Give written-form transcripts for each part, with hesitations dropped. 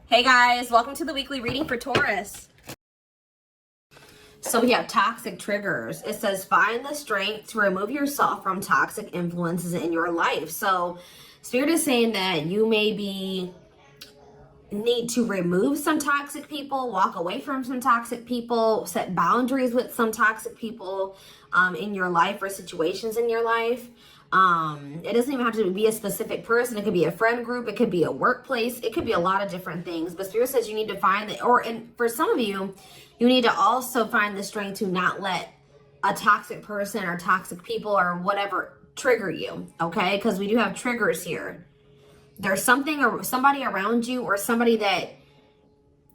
Hey guys, welcome to the weekly reading for Taurus. So we have toxic triggers. It says find the strength to remove yourself from toxic influences in your life. So Spirit is saying that you maybe need to remove some toxic people, walk away from some toxic people, set boundaries with some toxic people in your life or situations in your life. It doesn't even have to be a specific person. It could be a friend group. It could be a workplace. It could be a lot of different things. But Spirit says you need to find that, and for some of you, you need to also find the strength to not let a toxic person or toxic people or whatever trigger you, okay? Because we do have triggers here. There's something or somebody around you or somebody that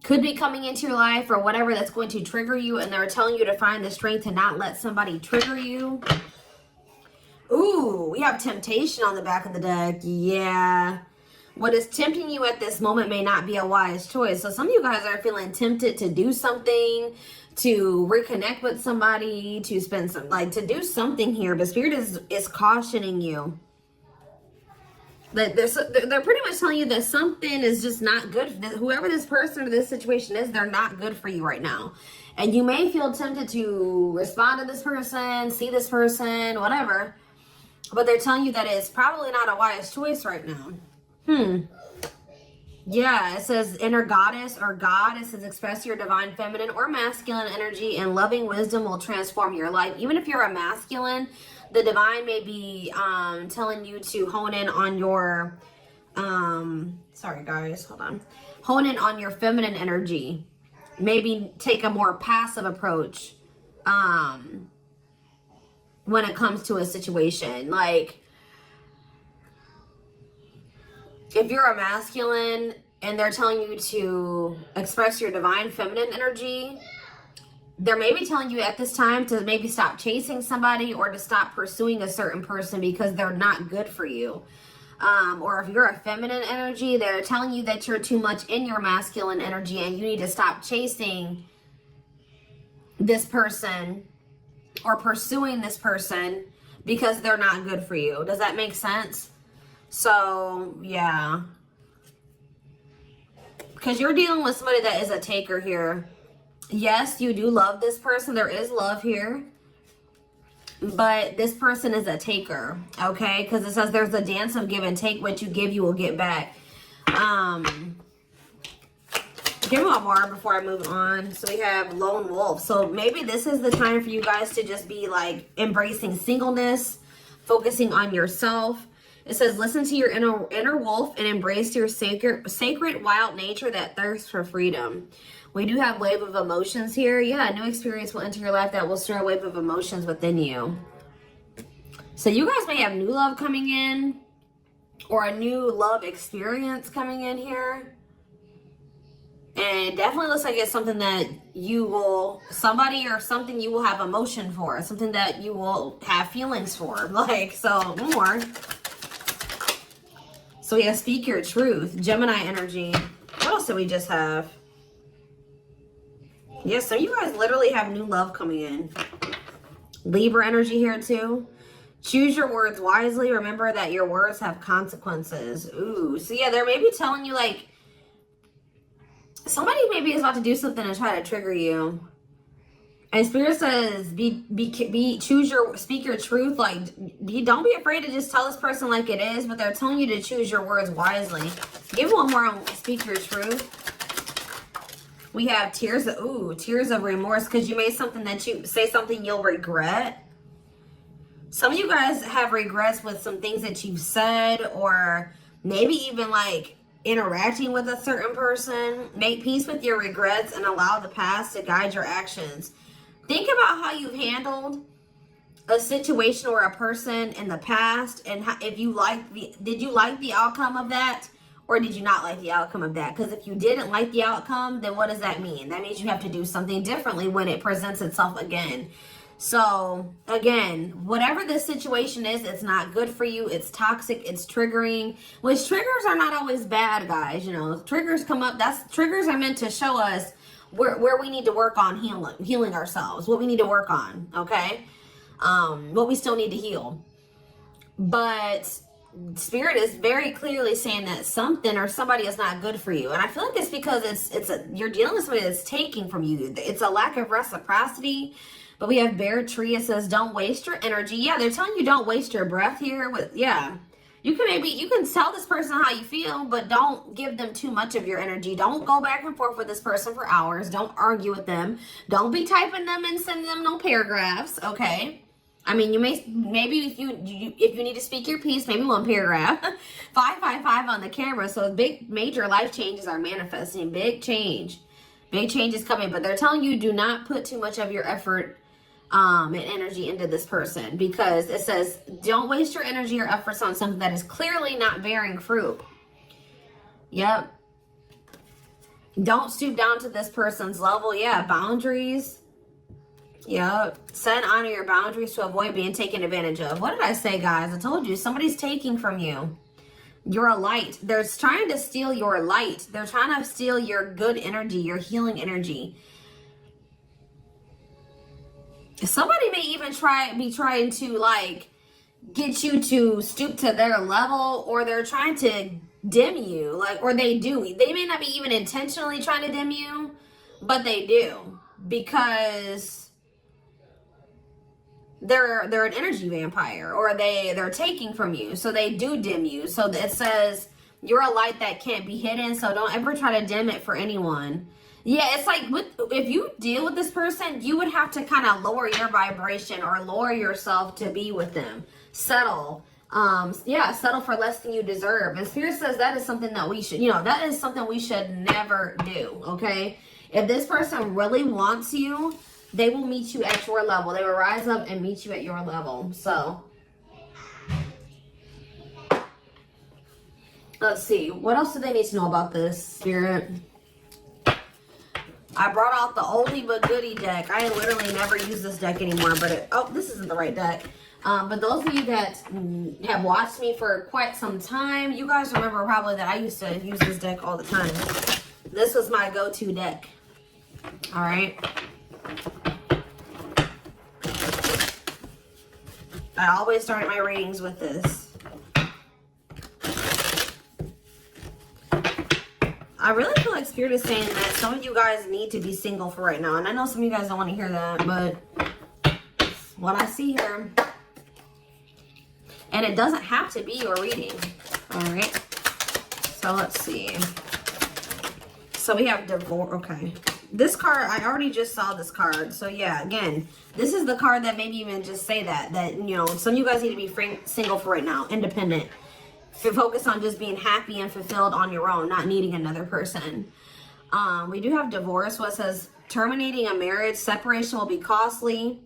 could be coming into your life or whatever that's going to trigger you, and they're telling you to find the strength to not let somebody trigger you. Ooh, we have temptation on the back of the deck. Yeah. What is tempting you at this moment may not be a wise choice. So some of you guys are feeling tempted to do something, to reconnect with somebody, to spend some, to do something here. But Spirit is cautioning you. That they're pretty much telling you that something is just not good. That whoever this person or this situation is, they're not good for you right now. And you may feel tempted to respond to this person, see this person, whatever. But they're telling you that it's probably not a wise choice right now. Yeah, it says inner goddess or God. It says express your divine feminine or masculine energy, and loving wisdom will transform your life. Even if you're a masculine, the divine may be telling you to hone in on your, sorry guys, hold on. Hone in on your feminine energy. Maybe take a more passive approach when it comes to a situation. Like, if you're a masculine and they're telling you to express your divine feminine energy, they're maybe telling you at this time to maybe stop chasing somebody or to stop pursuing a certain person because they're not good for you. Or if you're a feminine energy, they're telling you that you're too much in your masculine energy and you need to stop chasing this person or pursuing this person because they're not good for you. Does that make sense? So, yeah. Because you're dealing with somebody that is a taker here. Yes, you do love this person. There is love here. But this person is a taker, okay? Because it says there's a dance of give and take. What you give, you will get back. Give me one more before I move on. So we have lone wolf. So maybe this is the time for you guys to just be like embracing singleness, focusing on yourself. It says, listen to your inner wolf and embrace your sacred wild nature that thirsts for freedom. We do have wave of emotions here. Yeah, a new experience will enter your life that will stir a wave of emotions within you. So you guys may have new love coming in or a new love experience coming in here. And it definitely looks like it's something that you will, somebody or something you will have emotion for. Something that you will have feelings for. Like, so more. So we have speak your truth, Gemini energy. What else did we just have? Yes, so you guys literally have new love coming in. Libra energy here too. Choose your words wisely. Remember that your words have consequences. Ooh, so yeah, they're maybe telling you like, somebody maybe is about to do something and try to trigger you. And Spirit says, speak your truth. Like, don't be afraid to just tell this person like it is, but they're telling you to choose your words wisely. Give one more on speak your truth. We have tears of remorse because you made something that you say something you'll regret. Some of you guys have regrets with some things that you've said, or maybe even like interacting with a certain person. Make peace with your regrets and allow the past to guide your actions. Think about how you've handled a situation or a person in the past, and how, if you did you like the outcome of that, or did you not like the outcome of that? Because if you didn't like the outcome, then what does that mean? That means you have to do something differently when it presents itself again. So again, whatever this situation is, it's not good for you. It's toxic. It's triggering. Which triggers are not always bad, guys. You know, triggers come up. Triggers are meant to show us where we need to work on healing ourselves, what we need to work on, okay? What we still need to heal. But Spirit is very clearly saying that something or somebody is not good for you. And I feel like it's because you're dealing with somebody that's taking from you. It's a lack of reciprocity. But we have Bear Tree. It says, don't waste your energy. Yeah, they're telling you don't waste your breath here. Yeah. You can tell this person how you feel, but don't give them too much of your energy. Don't go back and forth with this person for hours. Don't argue with them. Don't be typing them and sending them no paragraphs, okay? I mean, maybe if you need to speak your piece, maybe one paragraph. 555 on the camera. So major life changes are manifesting. Big change. Big change is coming, but they're telling you do not put too much of your effort and energy into this person, because it says don't waste your energy or efforts on something that is clearly not bearing fruit. Yep. Don't stoop down to this person's level. Yeah, boundaries. Yep. Set and honor your boundaries to avoid being taken advantage of. What did I say, guys? I told you somebody's taking from you. You're a light. They're trying to steal your light. They're trying to steal your good energy, your healing energy. Somebody may even be trying to like get you to stoop to their level, or they're trying to dim you, or they do. They may not be even intentionally trying to dim you, but they do, because they're an energy vampire, or they're taking from you, so they do dim you. So it says you're a light that can't be hidden, so don't ever try to dim it for anyone. Yeah, it's like if you deal with this person, you would have to kind of lower your vibration or lower yourself to be with them. Settle. Settle for less than you deserve. And Spirit says that is something that we should, that is something we should never do, okay? If this person really wants you, they will meet you at your level. They will rise up and meet you at your level. So, let's see. What else do they need to know about this, Spirit? I brought out the oldie but goodie deck. I literally never use this deck anymore, but this isn't the right deck. But those of you that have watched me for quite some time, you guys remember probably that I used to use this deck all the time. This was my go-to deck. All right. I always start my readings with this. I really feel like Spirit is saying that some of you guys need to be single for right now. And I know some of you guys don't want to hear that, but what I see here. And it doesn't have to be your reading. All right. So let's see. So we have divorce. Okay. This card, I already just saw this card. So yeah, again, this is the card that maybe even just say that some of you guys need to be single for right now, independent. Focus on just being happy and fulfilled on your own, not needing another person. We do have divorce. What says terminating a marriage, separation will be costly.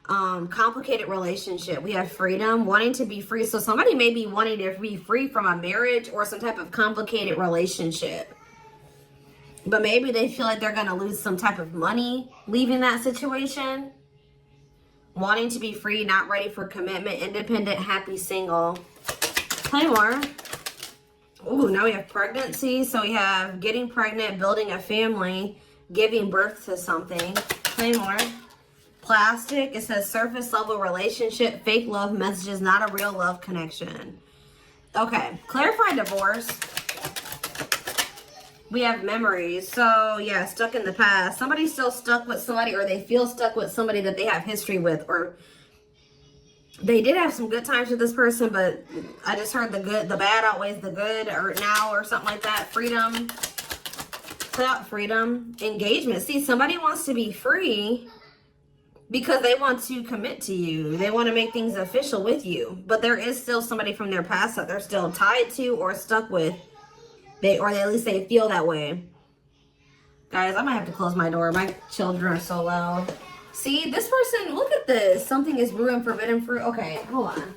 Complicated relationship. We have freedom, wanting to be free. So somebody may be wanting to be free from a marriage or some type of complicated relationship. But maybe they feel like they're going to lose some type of money leaving that situation. Wanting to be free, not ready for commitment, independent, happy, single. Play more. Ooh, now we have pregnancy. So we have getting pregnant, building a family, giving birth to something. Play more. Plastic. It says surface level relationship, fake love messages, not a real love connection. Okay. Clarify divorce. We have memories. So yeah, stuck in the past. Somebody's still stuck with somebody, or they feel stuck with somebody that they have history with, or they did have some good times with this person, but I just heard the bad outweighs the good, or now, or something like that. Freedom. Freedom. Engagement. See, somebody wants to be free because they want to commit to you. They want to make things official with you. But there is still somebody from their past that they're still tied to or stuck with. Or at least they feel that way. Guys, I might have to close my door. My children are so loud. See, this person, look at this. Something is brewing forbidden fruit. Okay, hold on.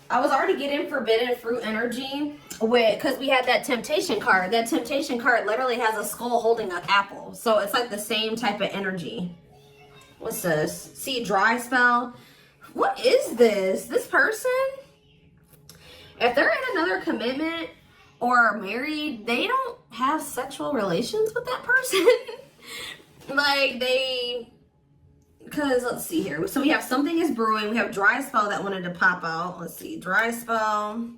I was already getting forbidden fruit energy because we had that temptation card. That temptation card literally has a skull holding an apple. So it's like the same type of energy. What's this? See, dry spell. What is this? This person, if they're in another commitment or married, they don't have sexual relations with that person. Like, they because let's see here. So we have something is brewing. We have dry spell that wanted to pop out. Let's see, dry spell.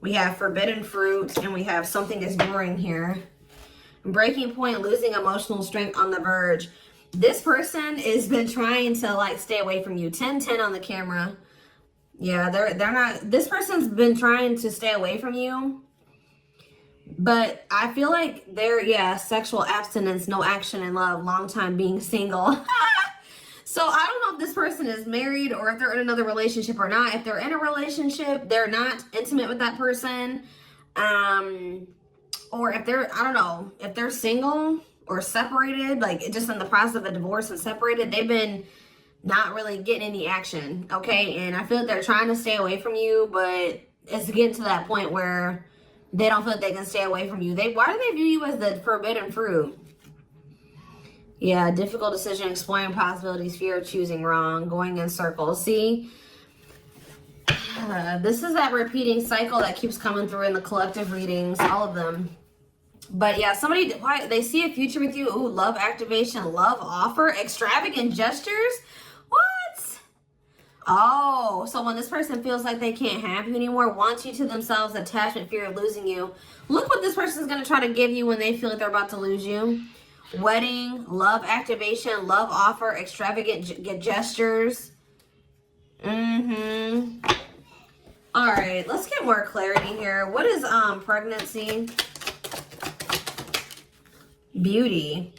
We have forbidden fruit, and we have something is brewing here. Breaking point, losing emotional strength, on the verge. This person has been trying to like stay away from you. 10-10 on the camera. Yeah, they're not. This person's been trying to stay away from you. But I feel like they're, sexual abstinence, no action in love, long time being single. So I don't know if this person is married or if they're in another relationship or not. If they're in a relationship, they're not intimate with that person. Or if they're, I don't know, if they're single or separated, like just in the process of a divorce and separated, they've been not really getting any action, okay? And I feel like they're trying to stay away from you, but it's getting to that point where they don't feel like they can stay away from you. Why do they view you as the forbidden fruit? Yeah, difficult decision, exploring possibilities, fear of choosing wrong, going in circles. See, this is that repeating cycle that keeps coming through in the collective readings, all of them. But yeah, they see a future with you. Ooh, love activation, love offer, extravagant gestures. What? Oh, so when this person feels like they can't have you anymore, wants you to themselves, attachment, fear of losing you. Look what this person is going to try to give you when they feel like they're about to lose you. Wedding, love activation, love offer, extravagant gestures. All right, let's get more clarity here. What is pregnancy? Beauty.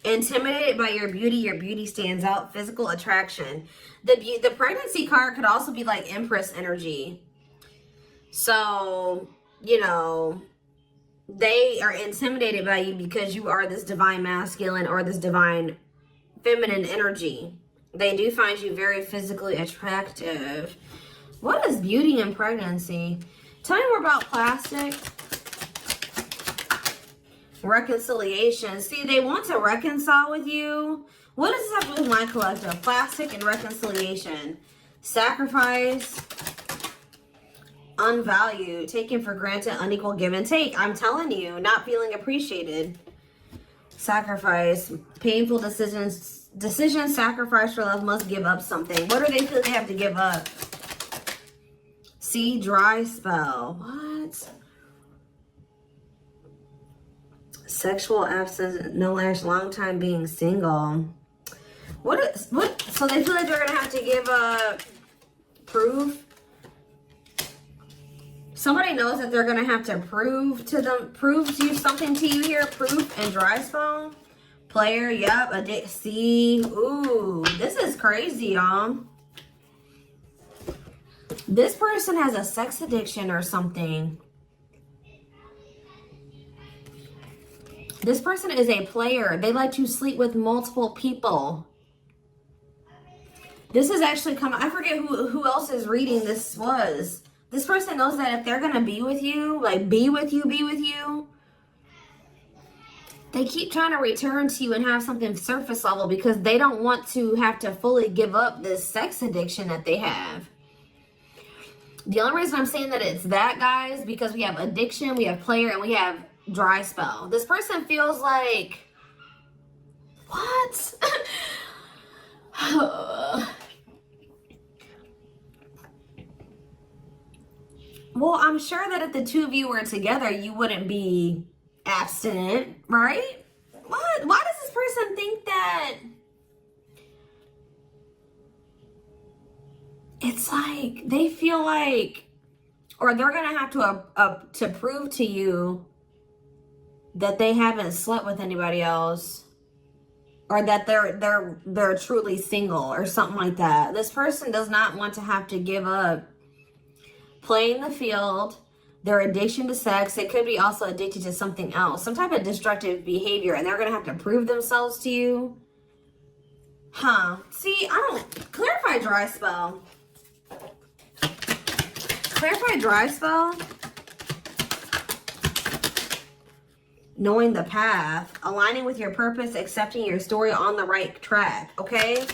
Intimidated by your beauty stands out. Physical attraction. The pregnancy card could also be like Empress energy. So, you know, they are intimidated by you because you are this divine masculine or this divine feminine energy. They do find you very physically attractive. What is beauty in pregnancy? Tell me more about plastic. Reconciliation. See, they want to reconcile with you. What does this have to do with my collective? Plastic and reconciliation. Sacrifice. Unvalued. Taken for granted. Unequal give and take. I'm telling you, not feeling appreciated. Sacrifice. Painful decisions. Sacrifice for love. Must give up something. What do they feel they have to give up? See, dry spell. What? Sexual absence, no action, long time being single. What? So they feel like they're gonna have to give proof. Somebody knows that they're gonna have to prove you something to you here. Proof and dry spell. Player, yep. See, ooh, this is crazy, y'all. This person has a sex addiction or something. This person is a player. They like to sleep with multiple people. This is actually coming. I forget who else is reading this was. This person knows that if they're going to be with you, like be with you, they keep trying to return to you and have something surface level because they don't want to have to fully give up this sex addiction that they have. The only reason I'm saying that it's that, guys, because we have addiction, we have player, and we have dry spell. This person feels like, what? Well, I'm sure that if the two of you were together, you wouldn't be abstinent, right? What? Why does this person think that? It's like they feel like, or they're gonna have to prove to you that they haven't slept with anybody else, or that they're truly single or something like that. This person does not want to have to give up playing the field, their addiction to sex. They could be also addicted to something else, some type of destructive behavior, and they're gonna have to prove themselves to you. See, I don't clarify dry spell. Clarify dry spell. Knowing the path, aligning with your purpose, accepting your story, on the right track, okay?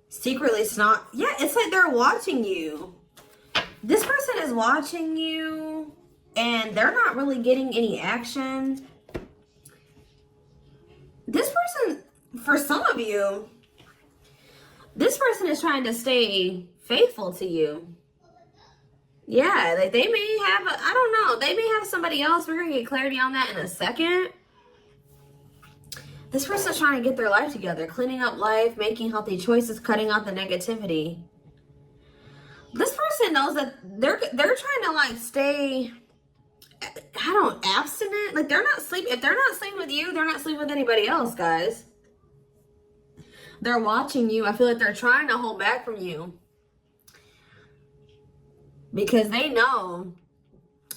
Secretly snot. Yeah, it's like they're watching you. This person is watching you and they're not really getting any action. This person, for some of you, this person is trying to stay faithful to you. Yeah, like they may have, I don't know, they may have somebody else. We're going to get clarity on that in a second. This person's trying to get their life together, cleaning up life, making healthy choices, cutting out the negativity. This person knows that they're trying to like stay, abstinent. Like they're not sleeping. If they're not sleeping with you, they're not sleeping with anybody else, guys. They're watching you. I feel like they're trying to hold back from you. Because they know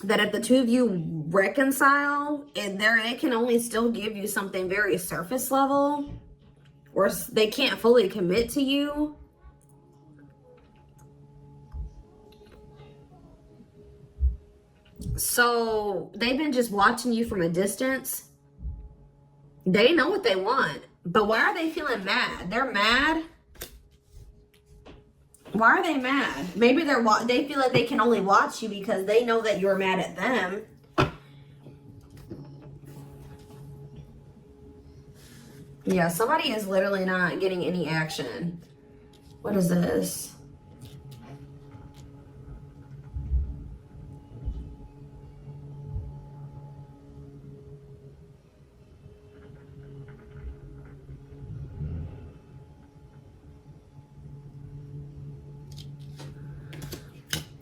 that if the two of you reconcile, and they can only still give you something very surface level, or they can't fully commit to you. So they've been just watching you from a distance. They know what they want, but why are they feeling mad? They're mad. Why are they mad? Maybe they feel like they can only watch you because they know that you're mad at them. Yeah, somebody is literally not getting any action. What is this?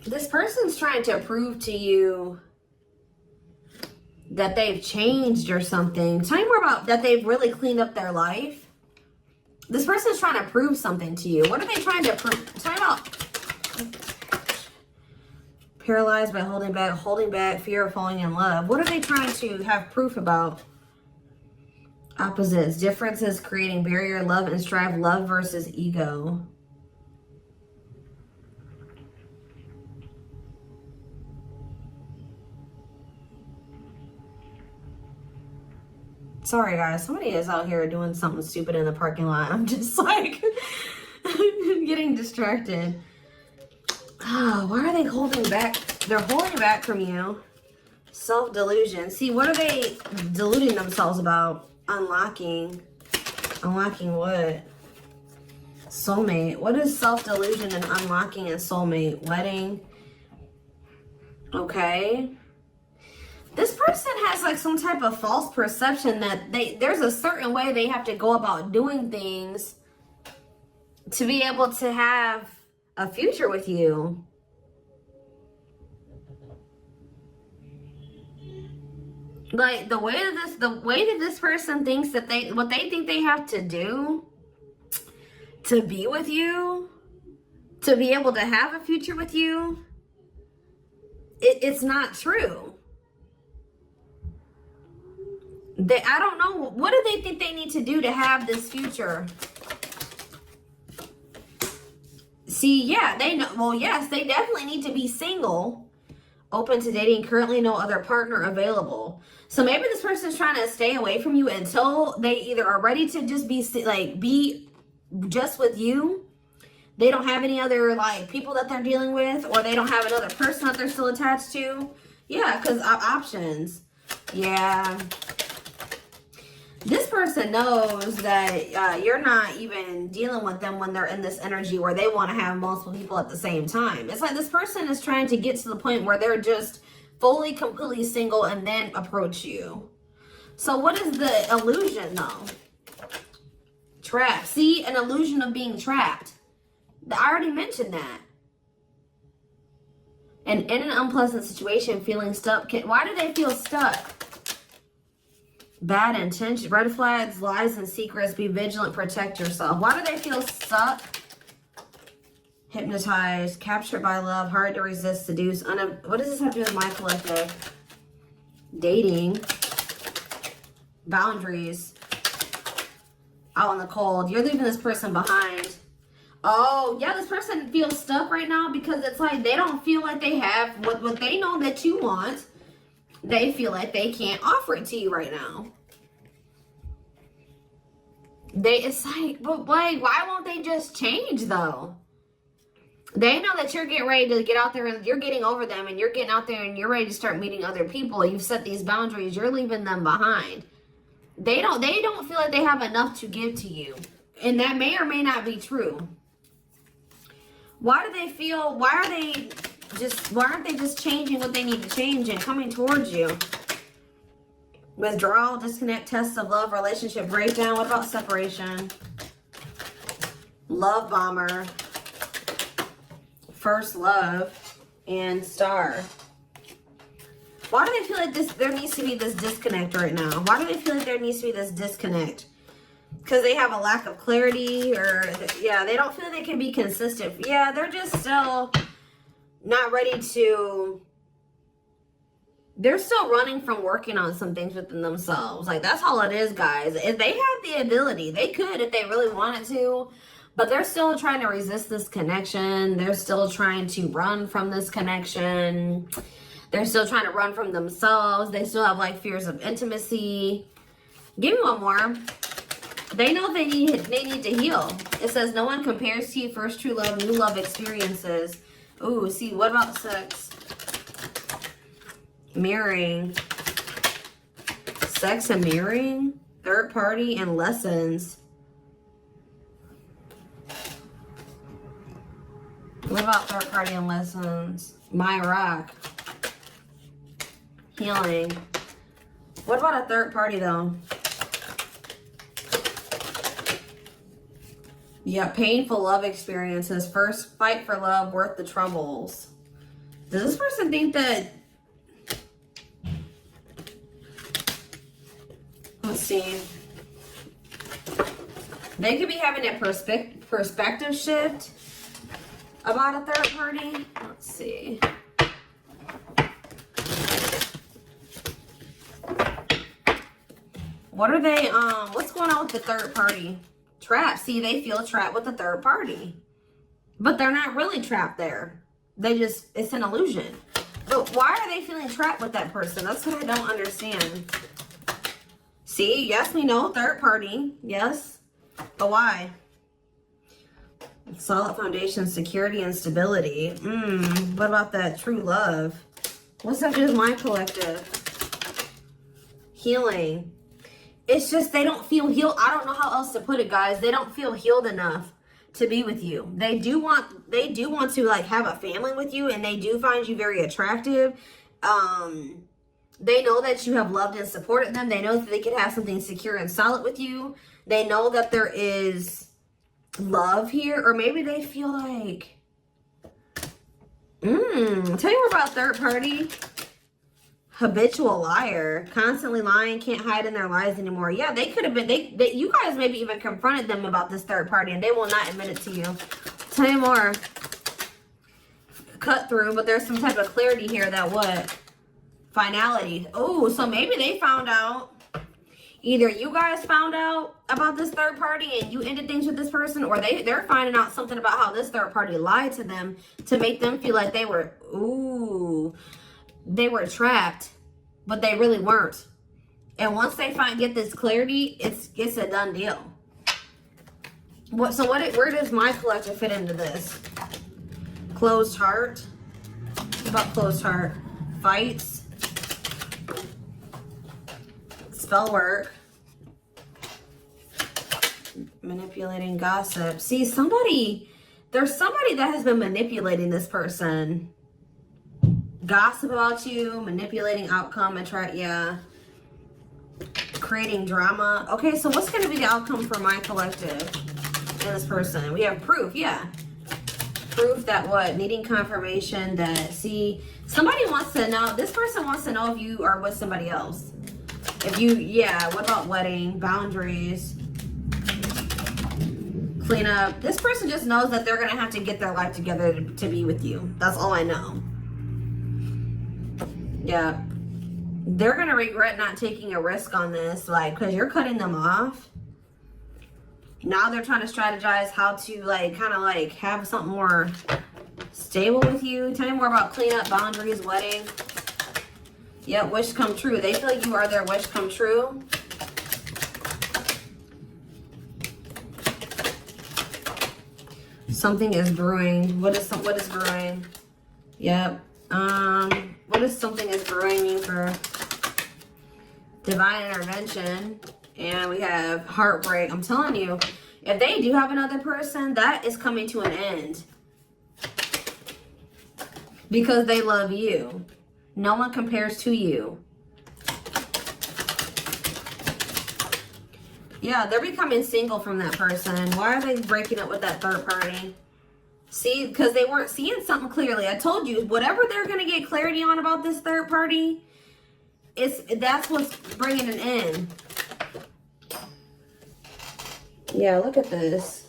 This person's trying to prove to you that they've changed or something. Tell me more about that they've really cleaned up their life. This person's trying to prove something to you. What are they trying to prove? Tell me about paralyzed by holding back, fear of falling in love. What are they trying to have proof about? Opposites, differences, creating barrier, love and strive, love versus ego. Sorry, guys. Somebody is out here doing something stupid in the parking lot. I'm just like getting distracted. Oh, why are they holding back? They're holding back from you. Self-delusion. See, what are they deluding themselves about? Unlocking. Unlocking what? Soulmate. What is self-delusion and unlocking and soulmate? Wedding. Okay. This person has like some type of false perception that there's a certain way they have to go about doing things to be able to have a future with you. Like the way that this person thinks that what they think they have to do to be with you, to be able to have a future with you, it's not true. I don't know. What do they think they need to do to have this future? See, yeah, they know. Well, yes, they definitely need to be single, open to dating, currently no other partner available. So maybe this person's trying to stay away from you until they either are ready to just be just with you. They don't have any other like people that they're dealing with, or they don't have another person that they're still attached to. Yeah, because options. Yeah. This person knows that you're not even dealing with them when they're in this energy where they want to have multiple people at the same time. It's like this person is trying to get to the point where they're just fully, completely single and then approach you. So what is the illusion though? Trapped. See, an illusion of being trapped. I already mentioned that. And in an unpleasant situation, feeling stuck. Why do they feel stuck? Bad intention, red flags, lies and secrets, be vigilant, protect yourself. Why do they feel stuck? Hypnotized, captured by love, hard to resist, seduce. What does this have to do with my collective? Dating. Boundaries. Out in the cold. You're leaving this person behind. Oh, yeah, this person feels stuck right now because it's like they don't feel like they have what they know that you want. They feel like they can't offer it to you right now. It's like, but like, why won't they just change though? They know that you're getting ready to get out there and you're getting over them and you're getting out there and you're ready to start meeting other people. You've set these boundaries. You're leaving them behind. They don't feel like they have enough to give to you. And that may or may not be true. Why do they feel, why aren't they just changing what they need to change and coming towards you? Withdrawal, disconnect, test of love, relationship breakdown. What about separation? Love bomber, first love, and star. Why do they feel like there needs to be this disconnect right now? Why do they feel like there needs to be this disconnect? Because they have a lack of clarity, or yeah, they don't feel they can be consistent. Yeah, they're just still not ready to, they're still running from working on some things within themselves. Like, that's all it is, guys. If they have the ability, they could if they really wanted to, but they're still trying to resist this connection. They're still trying to run from this connection. They're still trying to run from themselves. They still have like fears of intimacy. Give me one more. They know they need to heal. It says no one compares to you, first true love, new love experiences. Ooh, see, what about sex? Mirroring. Sex and mirroring. Third party and lessons. What about third party and lessons? My rock. Healing. What about a third party though? Yeah, painful love experiences. First fight for love, worth the troubles. Does this person think that... Let's see. They could be having a perspective shift about a third party. Let's see. What are they, what's going on with the third party? Trapped. See, they feel trapped with the third party. But they're not really trapped there. They just, it's an illusion. But why are they feeling trapped with that person? That's what I don't understand. See, yes, we know, third party. Yes. But why? Solid foundation, security, and stability. What about that true love? What's up with my collective? Healing. It's just they don't feel healed. I don't know how else to put it, guys. They don't feel healed enough to be with you. They do want to like have a family with you, and they do find you very attractive. They know that you have loved and supported them. They know that they could have something secure and solid with you. They know that there is love here, or maybe they feel like tell you more about third party. Habitual liar, constantly lying, can't hide in their lies anymore. Yeah, they could have been, you guys maybe even confronted them about this third party and they will not admit it to you. Tell you more. Cut through, but there's some type of clarity here that what? Finality. Oh, so maybe they found out. Either you guys found out about this third party and you ended things with this person, or they're finding out something about how this third party lied to them to make them feel like they were, they were trapped, but they really weren't. And once they get this clarity, it's a done deal. Where does my collective fit into this? Closed heart. What about closed heart? Fights. Spell work. Manipulating, gossip. See, there's somebody that has been manipulating this person. Gossip about you, manipulating outcome, creating drama. Okay, so what's going to be the outcome for my collective and this person? We have proof, proof that what? Needing confirmation that, see, somebody wants to know, this person wants to know if you are with somebody else. If you, what about wedding, boundaries, clean up. This person just knows that they're going to have to get their life together to be with you. That's all I know. Yeah, they're going to regret not taking a risk on this, like, because you're cutting them off. Now they're trying to strategize how to, like, kind of, like, have something more stable with you. Tell me more about cleanup, boundaries, wedding. Yeah, wish come true. They feel you are their wish come true. Something is brewing. What is brewing? Yep. What does something is brewing mean for divine intervention And we have heartbreak. I'm telling you, if they do have another person, that is coming to an end. Because they love you. No one compares to you. Yeah, they're becoming single from that person. Why are they breaking up with that third party? See, because they weren't seeing something clearly. I told you, whatever they're going to get clarity on about this third party, that's what's bringing an end. Yeah, look at this.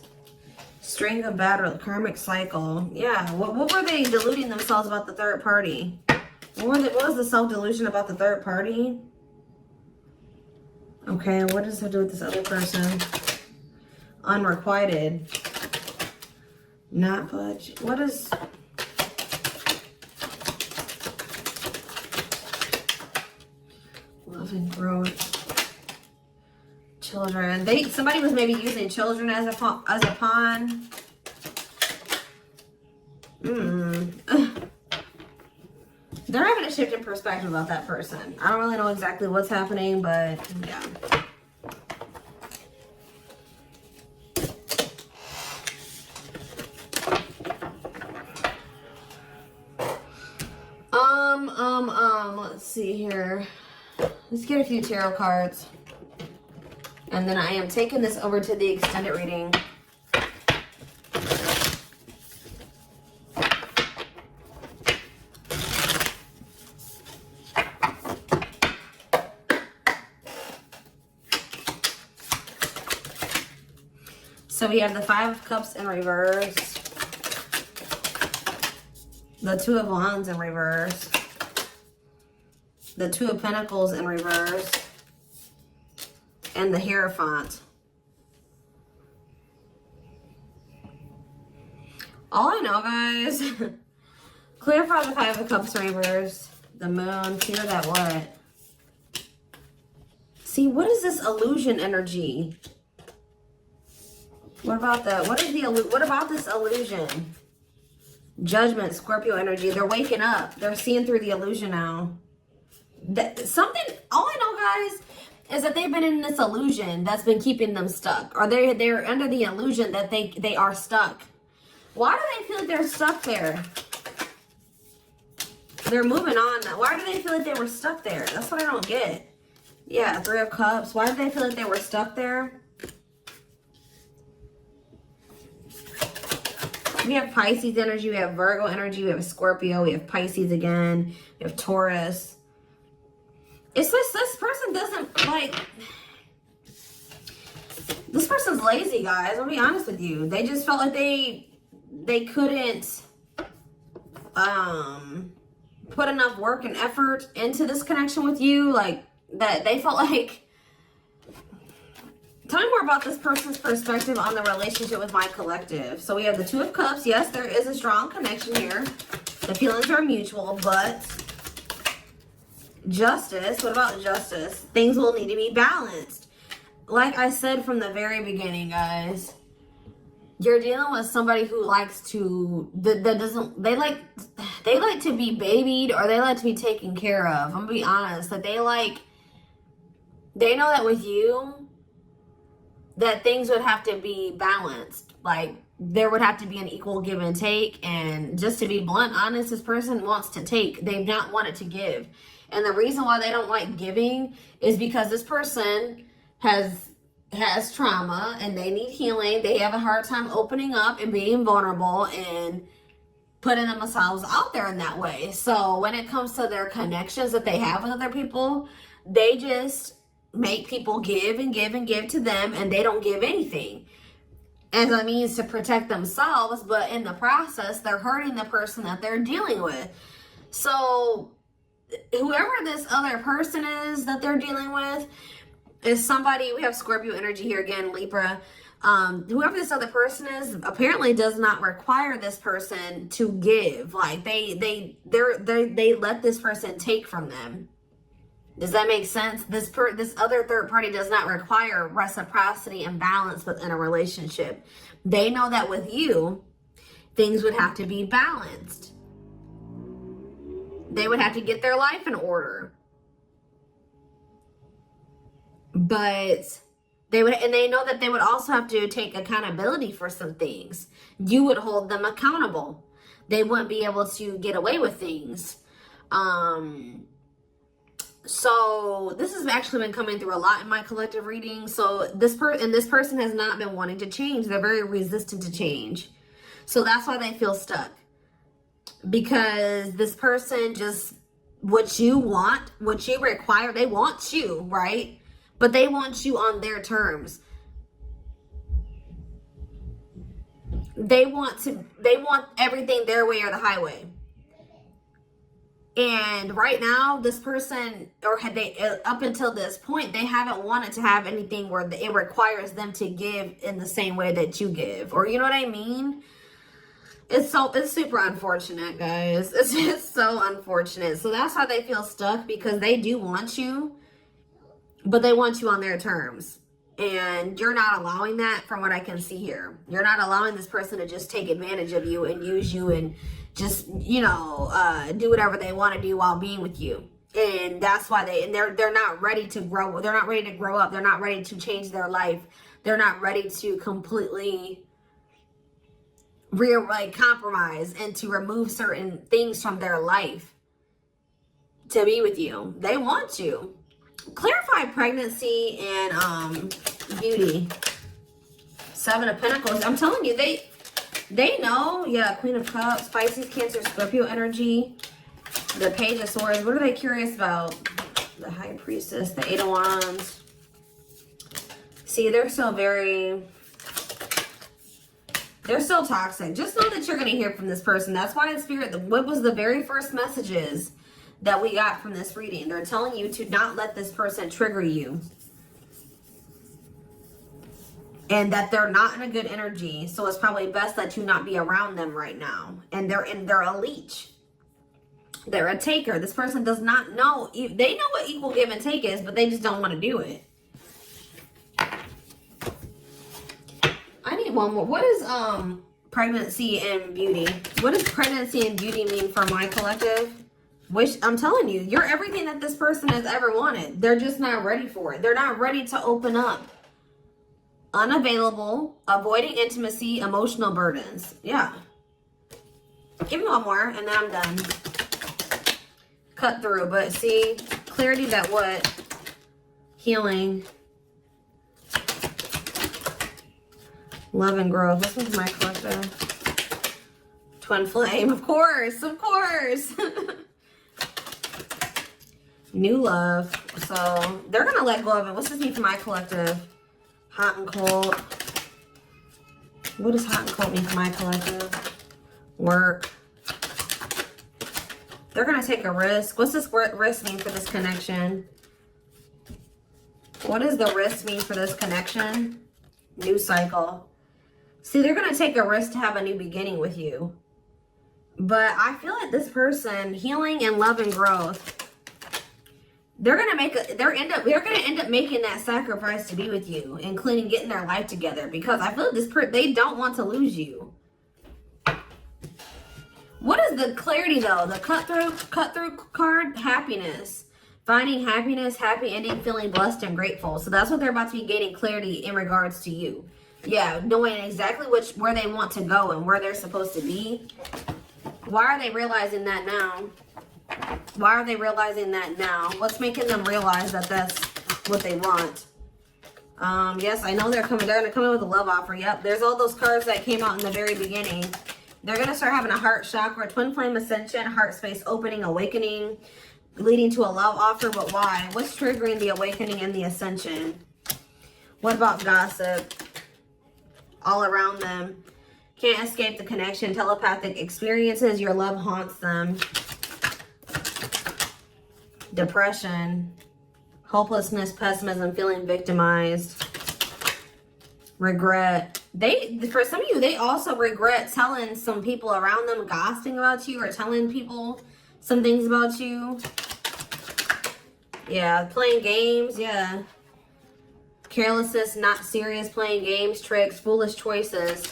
String of battle, karmic cycle. Yeah, what were they deluding themselves about the third party? What was the self-delusion about the third party? Okay, what does it do with this other person? Unrequited. Not budge. What is... Love and growth. Children. Somebody was maybe using children as a pawn. They're having a shift in perspective about that person. I don't really know exactly what's happening, but yeah. Let's see here. Let's get a few tarot cards. And then I am taking this over to the extended reading. So we have the Five of Cups in reverse. The Two of Wands in reverse. The Two of Pentacles in reverse. And the Hierophant. All I know, guys, clarify the Five of Cups in reverse. The Moon, clear that what? See, what is this illusion energy? What about that? What about this illusion? Judgment, Scorpio energy. They're waking up. They're seeing through the illusion now. All I know, guys, is that they've been in this illusion that's been keeping them stuck. Or they're under the illusion that they are stuck. Why do they feel like they're stuck there? They're moving on now. Why do they feel like they were stuck there? That's what I don't get. Yeah, Three of Cups. Why do they feel like they were stuck there? We have Pisces energy, we have Virgo energy, we have Scorpio, we have Pisces again, we have Taurus. It's this person doesn't like... This person's lazy, guys. I'll be honest with you. They just felt like they couldn't put enough work and effort into this connection with you. Like, that they felt like... Tell me more about this person's perspective on the relationship with my collective. So we have the Two of Cups. Yes, there is a strong connection here. The feelings are mutual, but Justice. What about Justice? Things will need to be balanced. Like I said from the very beginning, guys, you're dealing with somebody who likes to they like to be babied, or they like to be taken care of. I'm gonna be honest, that they know that with you, that things would have to be balanced. Like, there would have to be an equal give and take. And just to be blunt, honest, this person wants to take. They've not wanted to give. And the reason why they don't like giving is because this person has trauma and they need healing. They have a hard time opening up and being vulnerable and putting themselves out there in that way. So when it comes to their connections that they have with other people, they just make people give and give and give to them, and they don't give anything as a means to protect themselves, but in the process they're hurting the person that they're dealing with. So whoever this other person is that they're dealing with is somebody, we have Scorpio energy here again, Libra. Whoever this other person is apparently does not require this person to give. Like, they let this person take from them. Does that make sense? This other third party does not require reciprocity and balance within a relationship. They know that with you, things would have to be balanced. They would have to get their life in order. But they would, and they know that they would also have to take accountability for some things. You would hold them accountable. They wouldn't be able to get away with things. So this has actually been coming through a lot in my collective reading. So this person has not been wanting to change. They're very resistant to change. So that's why they feel stuck. Because this person just, what you want, what you require, they want you, right? But they want you on their terms. They want everything their way or the highway. And right now, this person, or had they, up until this point, they haven't wanted to have anything where it requires them to give in the same way that you give. Or you know what I mean? It's super unfortunate, guys. It's just so unfortunate. So that's why they feel stuck, because they do want you, but they want you on their terms. And you're not allowing that, from what I can see here. You're not allowing this person to just take advantage of you and use you and just, you know, do whatever they want to do while being with you. And that's why they're not ready to grow. They're not ready to grow up. They're not ready to change their life. They're not ready to completely compromise and to remove certain things from their life to be with you. They want you. Clarify pregnancy and beauty. 7 of Pentacles. I'm telling you, they know. Yeah, Queen of Cups, Pisces, Cancer, Scorpio energy. The Page of Swords. What are they curious about? The High Priestess, the 8 of Wands. See, they're still toxic. Just know that you're going to hear from this person. That's why in Spirit, what was the very first messages that we got from this reading? They're telling you to not let this person trigger you. And that they're not in a good energy. So it's probably best that you not be around them right now. And they're a leech. They're a taker. This person does not know. They know what equal give and take is, but they just don't want to do it. I need one more. What is pregnancy and beauty? What does pregnancy and beauty mean for my collective? I'm telling you, you're everything that this person has ever wanted. They're just not ready for it. They're not ready to open up. Unavailable, avoiding intimacy, emotional burdens. Yeah. Give me one more and then I'm done. Cut through, but see, clarity that what? Healing. Love and growth. This one's my collective. Twin flame, of course, of course. New love. So they're gonna let go of it. What's this mean for my collective? Hot and cold. What does hot and cold mean for my collective? Work. They're gonna take a risk. What's this risk mean for this connection? What does the risk mean for this connection? New cycle. See, they're going to take a risk to have a new beginning with you. But I feel like this person, healing and love and growth, they're going to end up making that sacrifice to be with you, including getting their life together, because I feel like they don't want to lose you. What is the clarity though? The cut through card, happiness. Finding happiness, happy ending, feeling blessed and grateful. So that's what they're about to be gaining clarity in regards to you. Yeah, knowing exactly where they want to go and where they're supposed to be. Why are they realizing that now? Why are they realizing that now? What's making them realize that that's what they want? Yes, I know they're coming. They're going to come in with a love offer. Yep, there's all those cards that came out in the very beginning. They're going to start having a heart chakra, twin flame ascension, heart space opening, awakening, leading to a love offer. But why? What's triggering the awakening and the ascension? What about gossip? All around them. Can't escape the connection. Telepathic experiences. Your love haunts them. Depression. Hopelessness, pessimism, feeling victimized. Regret. For some of you, they also regret telling some people around them, gossiping about you, or telling people some things about you. Yeah, playing games. Yeah. Carelessness, not serious, playing games, tricks, foolish choices.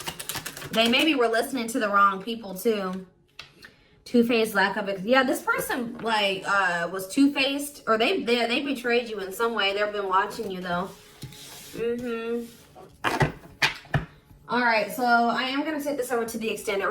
They maybe were listening to the wrong people too. Two-faced, lack of yeah. This person like was two-faced, or they betrayed you in some way. They've been watching you though. All right, so I am gonna take this over to the extended.